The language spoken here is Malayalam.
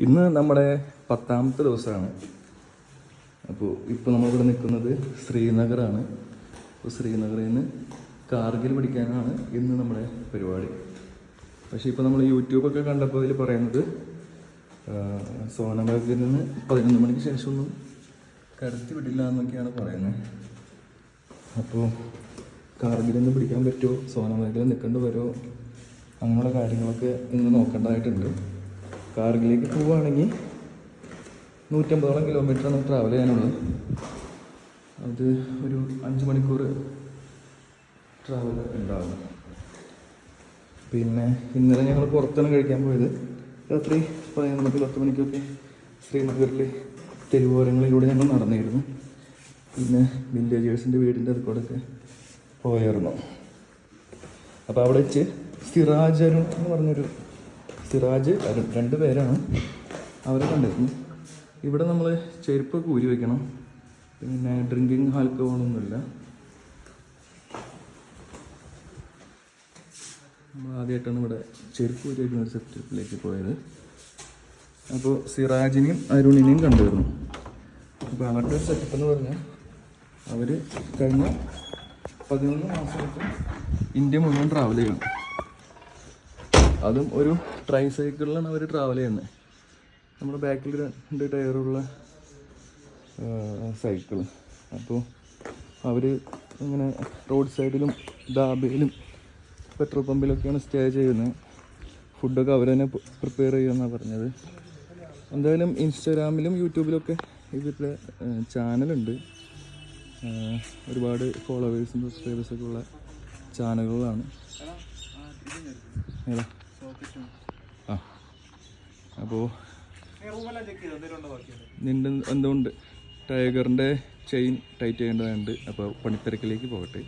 ഇന്ന് നമ്മുടെ 10ാമത്തെ ദിവസമാണ്. അപ്പോൾ ഇപ്പോൾ നമ്മളിവിടെ നിൽക്കുന്നത് ശ്രീനഗറാണ്. അപ്പോൾ ശ്രീനഗറിൽ നിന്ന് കാർഗിൽ പഠിക്കാനാണ് ഇന്ന് നമ്മുടെ പരിപാടി. പക്ഷേ ഇപ്പോൾ നമ്മൾ യൂട്യൂബൊക്കെ കണ്ടപ്പോൾ അതിൽ പറയുന്നത് സോനമാർഗിൽ നിന്ന് 11 മണിക്ക് ശേഷമൊന്നും കടത്തി വിടില്ല എന്നൊക്കെയാണ് പറയുന്നത്. അപ്പോൾ കാർഗിൽ നിന്ന് പിടിക്കാൻ പറ്റുമോ, സോനമാർഗിൽ നിൽക്കേണ്ടി വരുമോ, അങ്ങനെയുള്ള കാര്യങ്ങളൊക്കെ ഇന്ന് നോക്കേണ്ടതായിട്ടുണ്ട്. കാർഗിലേക്ക് പോവുകയാണെങ്കിൽ 150ഓളം കിലോമീറ്ററാണ് ട്രാവൽ ചെയ്യാനുള്ളത്. അത് ഒരു 5 മണിക്കൂർ ട്രാവൽ ഉണ്ടാകും. പിന്നെ ഇന്നലെ ഞങ്ങൾ പുറത്താണ് കഴിക്കാൻ പോയത്. രാത്രി 11 മണിക്കൊക്കെ ശ്രീനഗറിൽ തെരുവോരങ്ങളിലൂടെ ഞങ്ങൾ നടന്നിരുന്നു. പിന്നെ വില്ലേജേഴ്സിൻ്റെ വീടിൻ്റെ അടുത്തോടൊക്കെ പോയായിരുന്നു. അപ്പോൾ അവിടെ വെച്ച് സിറാജ് അരുൺ എന്ന് പറഞ്ഞൊരു സിറാജ് അരുൺ 2 പേരാണ്, അവരെ കണ്ടിരുന്നു. ഇവിടെ നമ്മൾ ചെരുപ്പൊക്കെ ഊരി വയ്ക്കണം. പിന്നെ ഡ്രിങ്കിങ് ആൽക്കഹോളൊന്നുമില്ല. നമ്മൾ ആദ്യമായിട്ടാണ് ഇവിടെ ചെരുപ്പ് ഊരി വയ്ക്കുന്ന ഒരു സെറ്റപ്പിലേക്ക് പോയത്. അപ്പോൾ സിറാജിനെയും അരുണിനെയും കണ്ടുവരുന്നു. അപ്പോൾ അവരുടെ ഒരു സെറ്റപ്പ് എന്ന് പറഞ്ഞാൽ അവർ കഴിഞ്ഞ 11 മാസമായിട്ട് ഇന്ത്യ മുഴുവൻ ട്രാവൽ ചെയ്യണം. അതും ഒരു ട്രൈ സൈക്കിളിലാണ് അവർ ട്രാവൽ ചെയ്യുന്നത്. നമ്മുടെ ബാക്കിൽ 2 ടയറുള്ള സൈക്കിൾ. അപ്പോൾ അവർ ഇങ്ങനെ റോഡ് സൈഡിലും ധാബയിലും പെട്രോൾ പമ്പിലൊക്കെയാണ് സ്റ്റേ ചെയ്യുന്നത്. ഫുഡൊക്കെ അവർ തന്നെ പ്രിപ്പയർ ചെയ്യുമെന്നാണ് പറഞ്ഞത്. എന്തായാലും ഇൻസ്റ്റാഗ്രാമിലും യൂട്യൂബിലൊക്കെ ഇവരുടെ ചാനലുണ്ട്. ഒരുപാട് ഫോളോവേഴ്സും സബ്സ്ക്രൈബേഴ്സൊക്കെ ഉള്ള ചാനലുകളാണ്. ഏതാ അപ്പോൾ നിൻ്റെ എന്തുകൊണ്ട് ടൈഗറിൻ്റെ ചെയിൻ ടൈറ്റ് ചെയ്യേണ്ടതുണ്ട്. അപ്പോൾ പണിത്തിരക്കിലേക്ക് പോകട്ടെ.